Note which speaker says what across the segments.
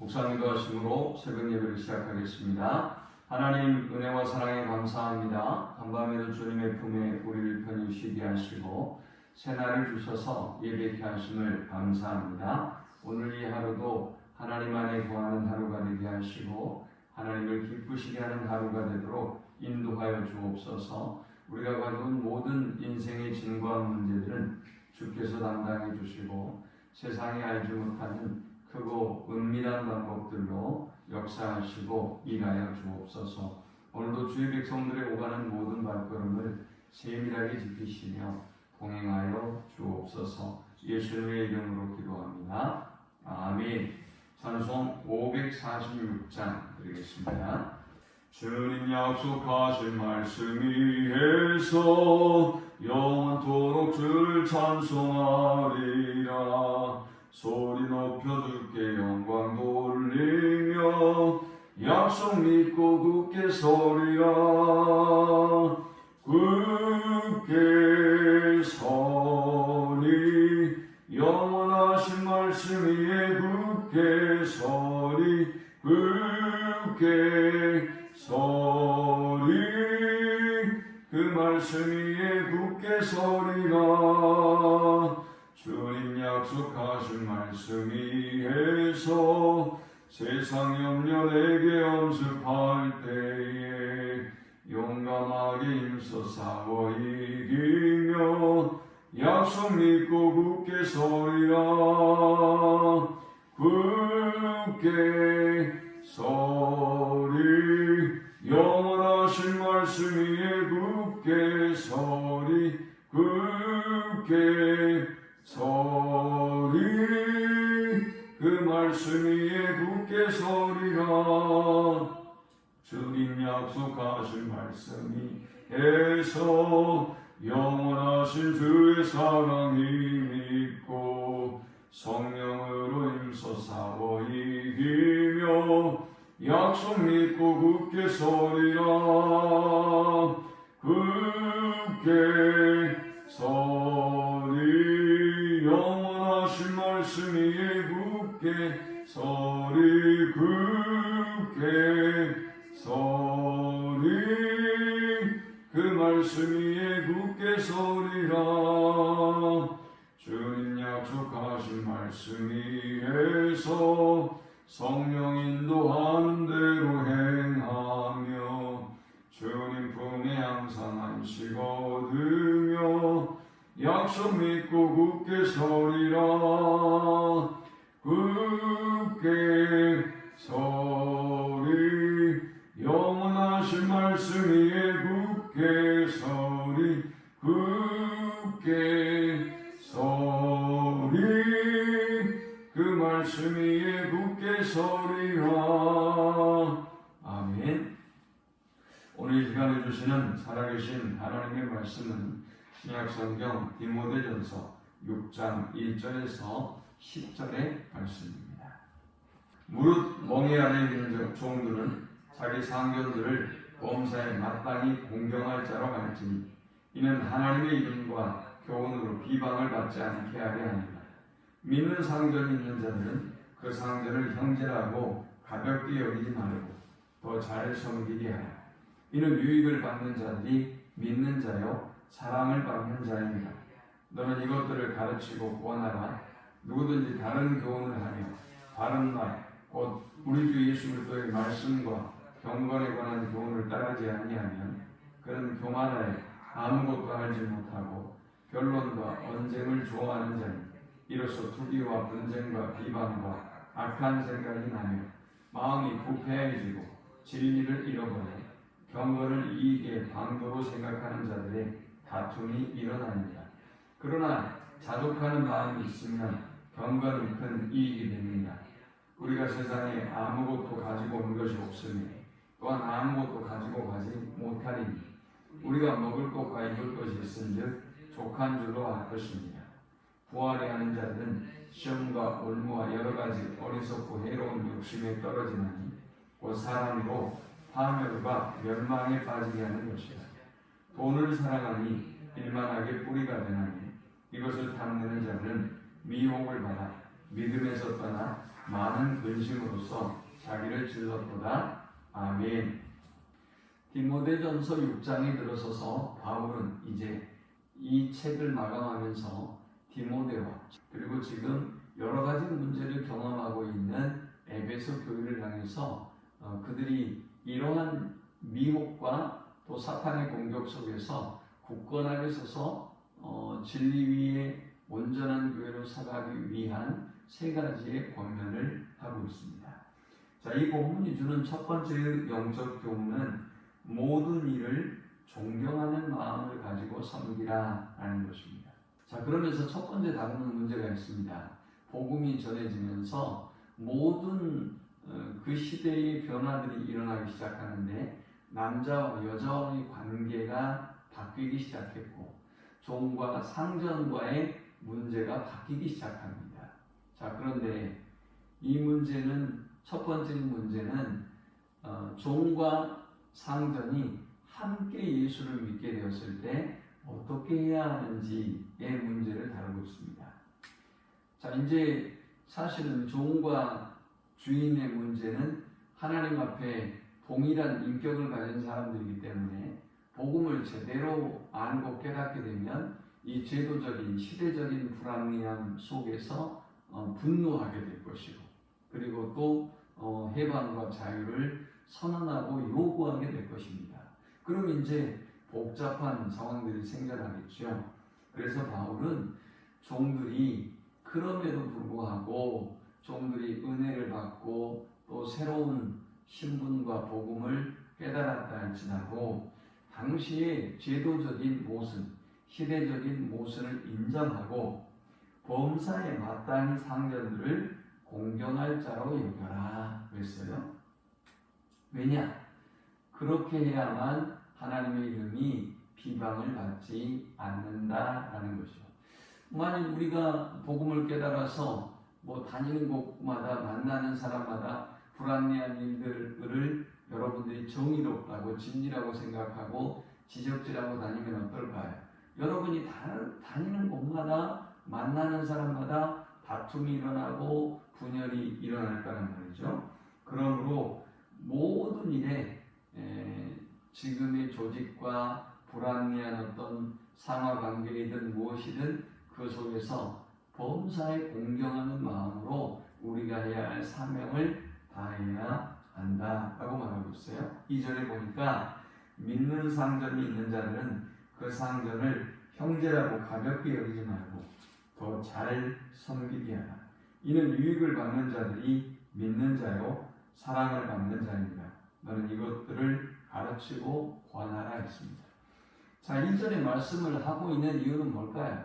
Speaker 1: 목사님과 하심으로 새벽 예배를 시작하겠습니다. 하나님 은혜와 사랑에 감사합니다. 한밤에도 주님의 품에 우리를 편히 쉬게 하시고 새날을 주셔서 예배케 하심을 감사합니다. 오늘 이 하루도 하나님 안에 거하는 하루가 되게 하시고 하나님을 기쁘시게 하는 하루가 되도록 인도하여 주옵소서. 우리가 가져온 모든 인생의 짐과 문제들은 주께서 담당해 주시고 세상이 알지 못하는 크고 은밀한 방법들로 역사하시고 일하여 주옵소서. 오늘도 주의 백성들의 오가는 모든 발걸음을 세밀하게 지키시며 동행하여 주옵소서. 예수님의 이름으로 기도합니다. 아멘. 찬송 546장 드리겠습니다. 주님 약속하신 말씀 위에서 영원토록 주를 찬송하리라. 소리 높여 주께 영광 돌리며 약속 믿고 굳게 서리라. 굳게 서리 영원하신 말씀 위에 굳게 서리. 굳게 서리 그 말씀 위에 굳게 서리라. 주님 약속하신 말씀 위에서 세상 염려 내게 엄습할 때에 용감하게 힘써 싸워 이기며 약속 믿고 굳게 서리라. 굳게 서리 영원하신 말씀 위에 굳게 서리. 굳게 서리 그 말씀 위에 굳게 서리라. 주님 약속하신 말씀 위에서 영원하신 주의 사랑이 믿고 성령으로 힘써 싸워 이기며 약속 믿고 굳게 서리라. 굳게 서리 영원하신 말씀 위에 굳게 서리. 굳게 서리 그 말씀 위에 굳게 서리라. 주님 약속하신 말씀 위에서 성령 인도하는 대로 행하며 주님 품에 항상 안식 얻으며 약속 믿고 굳게 서리라. 굳게 서리 영원하신 말씀 위에 굳게 서리. 굳게 서리 그 말씀 위에 굳게 서리라. 아멘. 오늘 이 시간에 주시는 살아계신 하나님의 말씀은 신약성경 디모데전서 6장 1절에서 10절의 말씀입니다. 무릇 멍에 안에 있는 종들은 자기 상견들을 범사에 마땅히 공경할 자로 갈지니 이는 하나님의 이름과 교훈으로 비방을 받지 않게 하려 합니다. 믿는 상전이 있는 자들은 그 상전을 형제라고 가볍게 여기지 말고 더 잘 섬기게 하라. 이는 유익을 받는 자들이 믿는 자요 사랑을 받는 자입니다. 너는 이것들을 가르치고 권하라. 누구든지 다른 교훈을 하며 바른 말 곧 우리 주 예수 그리스도의 말씀과 경건에 관한 교훈을 따르지 아니하면 그는 교만하여 아무것도 알지 못하고 변론과 언쟁을 좋아하는 자니 이로써 투기와 분쟁과 비방과 악한 생각이 나며 마음이 부패해지고 진리를 잃어버려 경건을 이익의 방도로 생각하는 자들의 다툼이 일어납니다. 그러나 자족하는 마음이 있으면 경건은 큰 이익이 됩니다. 우리가 세상에 아무것도 가지고 온 것이 없으니 또한 아무것도 가지고 가지 못하리니 우리가 먹을 것과 입을 것이 있은즉 족한 줄로 알 것입니다. 부활해 하는 자들은 시험과 올무와 여러 가지 어리석고 해로운 욕심에 떨어지나니 곧 사람으로 파멸과 멸망에 빠지게 하는 것이다. 돈을 사랑하니 일만하게 뿌리가 되나니 이것을 탐내는 자는 미혹을 받아 믿음에서 떠나 많은 근심으로써 자기를 질렀도다. 아멘. 디모데전서 6장에 들어서서 바울은 이제 이 책을 마감하면서 디모데와 그리고 지금 여러 가지 문제를 경험하고 있는 에베소 교회를 향해서 그들이 이러한 미혹과 또 사탄의 공격 속에서 굳건하게 서서 진리 위에 온전한 교회로 살아가기 위한 세 가지의 권면을 하고 있습니다. 자, 이 본문이 주는 첫 번째 영적 교훈은 모든 일을 존경하는 마음을 가지고 섬기라 라는 것입니다. 자, 그러면서 첫 번째 다루는 문제가 있습니다. 복음이 전해지면서 모든 그 시대의 변화들이 일어나기 시작하는데 남자와 여자와의 관계가 바뀌기 시작했고 종과 상전과의 문제가 바뀌기 시작합니다. 자, 그런데 이 문제는 첫 번째 문제는 종과 상전이 함께 예수를 믿게 되었을 때 어떻게 해야 하는지의 문제를 다루고 있습니다. 자, 이제 사실은 종과 주인의 문제는 하나님 앞에 동일한 인격을 가진 사람들이기 때문에 복음을 제대로 알고 깨닫게 되면 이 제도적인 시대적인 불합리함 속에서 분노하게 될 것이고 그리고 또 해방과 자유를 선언하고 요구하게 될 것입니다. 그럼 이제 복잡한 상황들이 생겨나겠죠. 그래서 바울은 종들이 그럼에도 불구하고 종들이 은혜를 받고 또 새로운 신분과 복음을 깨달았다 할지라도 당시의 제도적인 모순, 시대적인 모순을 인정하고 범사에 마땅히 상전들을 공경할 자로 여겨라 그랬어요. 왜냐? 그렇게 해야만 하나님의 이름이 비방을 받지 않는다라는 것이죠. 만약 우리가 복음을 깨달아서 다니는 곳마다 만나는 사람마다 불합리한 일들을 여러분들이 정의롭다고 진리라고 생각하고 지적질하고 다니면 어떨까요? 여러분이 다니는 곳마다 만나는 사람마다 다툼이 일어나고 분열이 일어날 거란 말이죠. 그러므로 모든 일에 지금의 조직과 불합리한 어떤 상하관계이든 무엇이든 그 속에서 범사에 공경하는 마음으로 우리가 해야 할 사명을 다해야 한다라고 말하고 있어요. 2절에 보니까 믿는 상전이 있는 자들은 그 상전을 형제라고 가볍게 여기지 말고 더 잘 섬기게 하라. 이는 유익을 받는 자들이 믿는 자요 사랑을 받는 자입니다. 너는 이것들을 가르치고 권하라 했습니다. 자, 2절의 말씀을 하고 있는 이유는 뭘까요?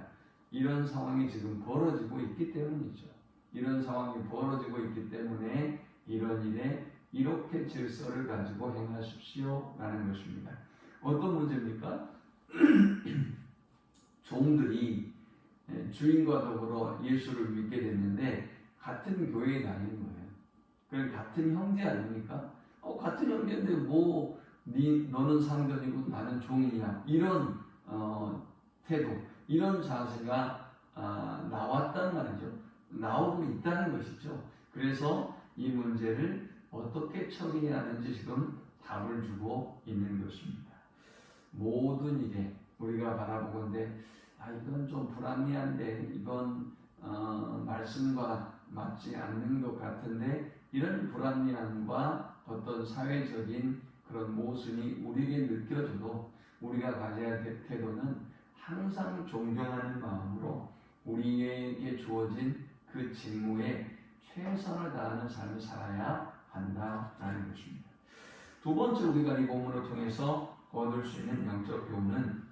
Speaker 1: 이런 상황이 지금 벌어지고 있기 때문이죠. 이런 상황이 벌어지고 있기 때문에 이런 일에 이렇게 질서를 가지고 행하십시오 라는 것입니다. 어떤 문제입니까? 종들이 주인과 더불어 예수를 믿게 됐는데 같은 교회에 다니는 거예요. 그럼 같은 형제 아닙니까? 같은 형제인데 너는 상전이고 나는 종이냐 이런 태도 이런 자세가 나왔단 말이죠. 나오고 있다는 것이죠. 그래서 이 문제를 어떻게 처리해야 하는지 지금 답을 주고 있는 것입니다. 모든 일에 우리가 바라보건대 이건 좀 불합리한데 이건 말씀과 맞지 않는 것 같은데 이런 불합리함과 어떤 사회적인 그런 모순이 우리에게 느껴져도 우리가 가져야 될 태도는 항상 존경하는 마음으로 우리에게 주어진 그 직무에 최선을 다하는 삶을 살아야 한다라는 것입니다. 두 번째 우리가 이 본문을 통해서 얻을 수 있는 영적 교훈은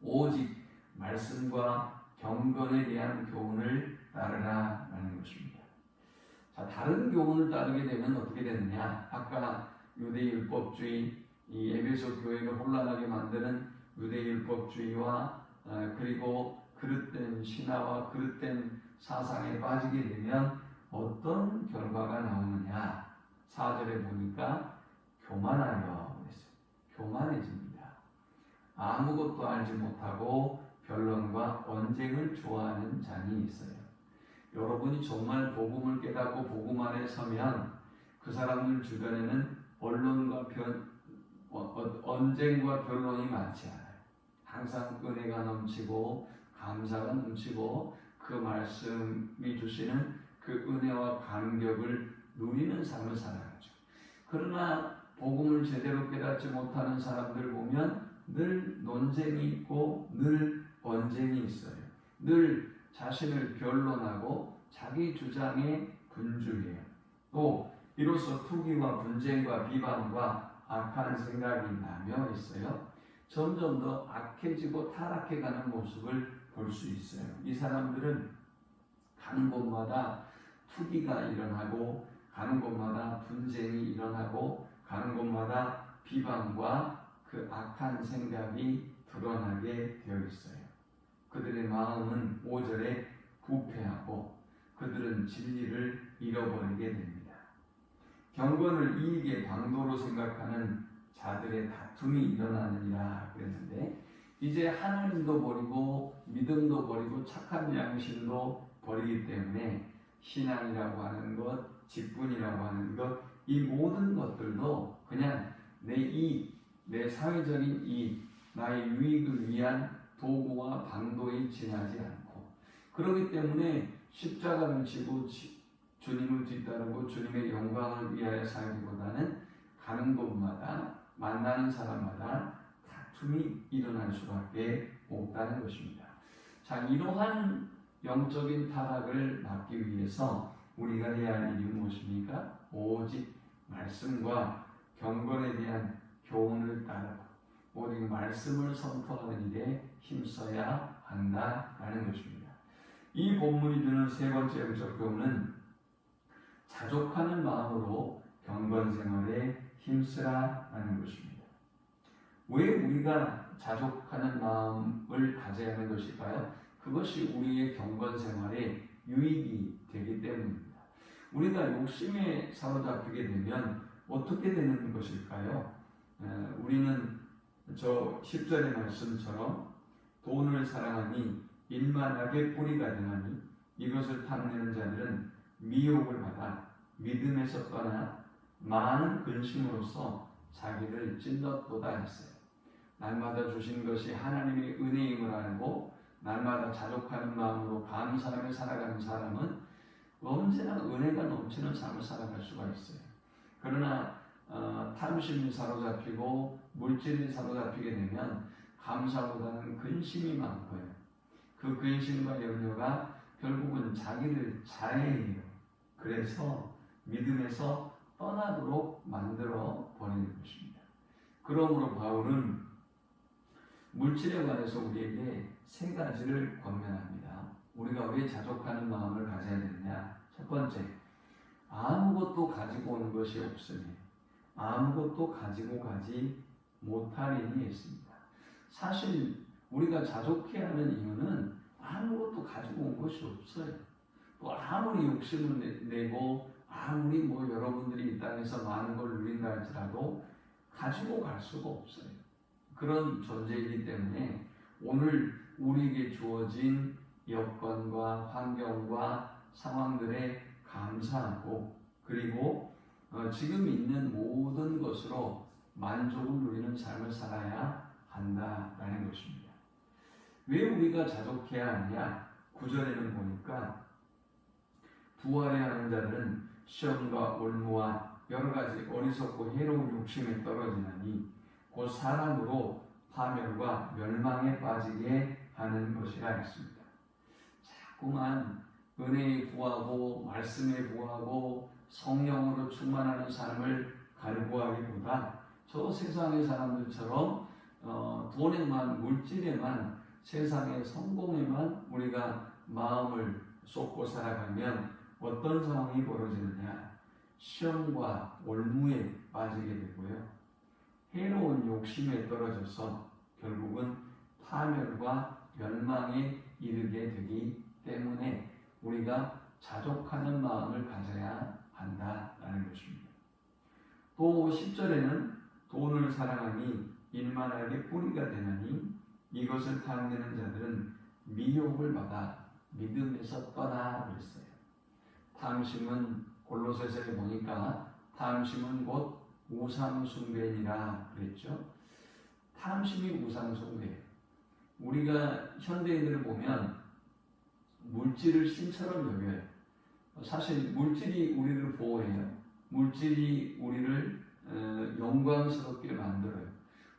Speaker 1: 오직 말씀과 경건에 대한 교훈을 따르라라는 것입니다. 자, 다른 교훈을 따르게 되면 어떻게 되느냐? 아까 유대율법주의, 이 에베소 교회를 혼란하게 만드는 유대율법주의와 그리고 그릇된 신화와 그릇된 사상에 빠지게 되면 어떤 결과가 나오느냐? 4절에 보니까 교만하여 그랬어요. 교만해집니다. 아무것도 알지 못하고 변론과 언쟁을 좋아하는 자니 있어요. 여러분이 정말 복음을 깨닫고 복음 안에 서면 그 사람들 주변에는 언론과 언쟁과 변론이 많지 않아요. 항상 은혜가 넘치고 감사가 넘치고 그 말씀이 주시는 그 은혜와 감격을 누리는 삶을 살아가죠. 그러나 복음을 제대로 깨닫지 못하는 사람들 보면 늘 논쟁이 있고 늘 언쟁이 있어요. 늘 자신을 변론하고 자기 주장에 분주해요. 또 이로써 투기와 분쟁과 비방과 악한 생각이 나며 있어요. 점점 더 악해지고 타락해가는 모습을 볼 수 있어요. 이 사람들은 가는 곳마다 투기가 일어나고 가는 곳마다 분쟁이 일어나고 가는 곳마다 비방과 그 악한 생각이 드러나게 되어 있어요. 그들의 마음은 5절에 부패하고 그들은 진리를 잃어버리게 됩니다. 경건을 이익의 방도로 생각하는 자들의 다툼이 일어나느니라 그랬는데 이제 하나님도 버리고 믿음도 버리고 착한 양심도 버리기 때문에 신앙이라고 하는 것, 직분이라고 하는 것, 이 모든 것들도 그냥 내 이익, 내 사회적인 이익, 나의 유익을 위한 도구와 방도에 지나지 않고 그렇기 때문에 십자가를 지고 주님을 뒤따르고 주님의 영광을 위하여 살기보다는 가는 곳마다 만나는 사람마다 다툼이 일어날 수밖에 없다는 것입니다. 자, 이러한 영적인 타락을 막기 위해서 우리가 해야 할 일이 무엇입니까? 오직 말씀과 경건에 대한 교훈을 따르고 오직 말씀을 선포하는 일에 힘써야 한다라는 것입니다. 이 본문이 주는 세 번째 영적 교훈은 자족하는 마음으로 경건 생활에 힘쓰라라는 것입니다. 왜 우리가 자족하는 마음을 가져야 하는 것일까요? 그것이 우리의 경건 생활에 유익이 되기 때문입니다. 우리가 욕심에 사로잡히게 되면 어떻게 되는 것일까요? 우리는 저 10절의 말씀처럼 돈을 사랑하니 일만하게 뿌리가 되나니 이것을 탐내는 자들은 미혹을 받아 믿음에서 떠나 많은 근심으로써 자기를 찔렀도다 했어요. 날마다 주신 것이 하나님의 은혜임을 알고 날마다 자족하는 마음으로 감사하며 살아가는 사람은 언제나 은혜가 넘치는 삶을 살아갈 수가 있어요. 그러나 탐심이 사로잡히고 물질이 사로잡히게 되면 감사보다는 근심이 많고요. 그 근심과 염려가 결국은 자기를 자해해요. 그래서 믿음에서 떠나도록 만들어 버리는 것입니다. 그러므로 바울은 물질에 관해서 우리에게 세 가지를 권면합니다. 우리가 왜 자족하는 마음을 가져야 되느냐? 첫 번째, 아무것도 가지고 오는 것이 없으니 아무것도 가지고 가지 못할 일이 있습니다. 사실 우리가 자족해야 하는 이유는 아무것도 가지고 온 것이 없어요. 또 아무리 욕심을 내고 아무리 여러분들이 이 땅에서 많은 걸 누린다 할지라도 가지고 갈 수가 없어요. 그런 존재이기 때문에 오늘 우리에게 주어진 여건과 환경과 상황들에 감사하고 그리고 지금 있는 모든 것으로 만족을 누리는 삶을 살아야 한다라는 것입니다. 왜 우리가 자족해야 하냐? 9절에는 보니까 부활해 하는 자들은 시험과 올무와 여러 가지 어리석고 해로운 욕심에 떨어지나니 곧 사람으로 파멸과 멸망에 빠지게 하는 것이라 했습니다. 자꾸만 은혜에 구하고 말씀에 구하고 성령으로 충만하는 삶을 갈구하기보다 저 세상의 사람들처럼 돈에만 물질에만 세상의 성공에만 우리가 마음을 쏟고 살아가면 어떤 상황이 벌어지느냐? 시험과 올무에 빠지게 되고요. 해로운 욕심에 떨어져서 결국은 파멸과 멸망에 이르게 되기 때문에 우리가 자족하는 마음을 가져야 한다라는 것입니다. 또 10절에는 돈을 사랑하니 일만하게 뿌리가 되나니 이것을 탐내는 자들은 미혹을 받아 믿음에서 떠나 그랬어요. 탐심은 골로새서에 보니까 탐심은 곧 우상 숭배니라 그랬죠. 탐심이 우상 숭배예요. 우리가 현대인들을 보면 물질을 신처럼 여겨요. 사실 물질이 우리를 보호해요. 물질이 우리를 영광스럽게 만들어요.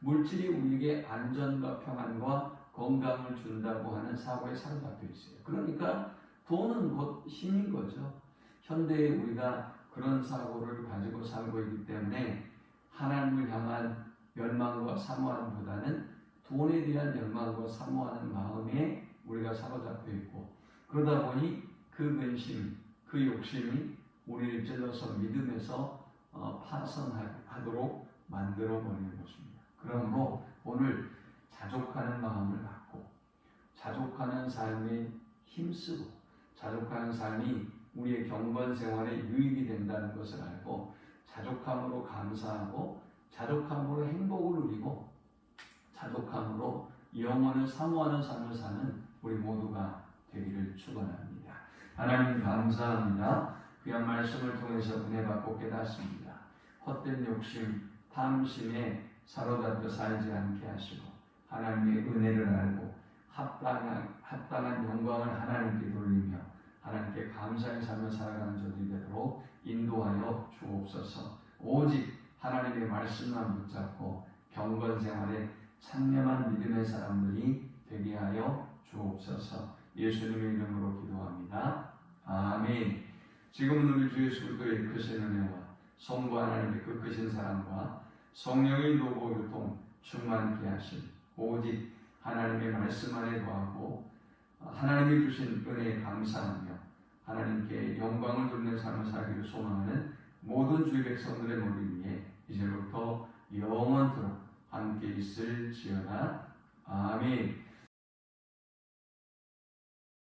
Speaker 1: 물질이 우리에게 안전과 평안과 건강을 준다고 하는 사고에 사로잡혀 있어요. 그러니까 돈은 곧 힘인 거죠. 현대에 우리가 그런 사고를 가지고 살고 있기 때문에 하나님을 향한 열망과 사모함보다는 돈에 대한 열망과 사모하는 마음에 우리가 사로잡혀 있고, 그러다 보니 그 근심, 그 욕심이 우리를 찔러서 믿음에서 파선하도록 만들어 버리는 것입니다. 그러므로 오늘 자족하는 마음을 갖고 자족하는 삶에 힘쓰고 자족하는 삶이 우리의 경건 생활에 유익이 된다는 것을 알고 자족함으로 감사하고 자족함으로 행복을 누리고 자족함으로 영원을 사모하는 삶을 사는 우리 모두가 되기를 축원합니다. 하나님 감사합니다. 귀한 말씀을 통해서 은혜 받고 깨닫습니다. 헛된 욕심, 탐심에 사로잡혀 살지 않게 하시고 하나님의 은혜를 알고 합당한 영광을 하나님께 돌리며 하나님께 감사의 삶을 살아가는 저들이 되도록 인도하여 주옵소서. 오직 하나님의 말씀만 붙잡고 경건 생활에 참념한 믿음의 사람들이 되게 하여 주옵소서. 예수님의 이름으로 기도합니다. 아멘. 지금은 우리 주 예수 그리스도의 크신 은혜와 성부 하나님의 그 크신 사랑과 성령의 노고 교통 충만케 하신 오직 하나님의 말씀 안에 거하고 하나님이 주신 은혜에 감사하며 하나님께 영광을 돌리는 삶을 살기를 소망하는 모든 주의 백성들의 머리 위에 이제부터 영원토록 함께 있을지어다. 아멘.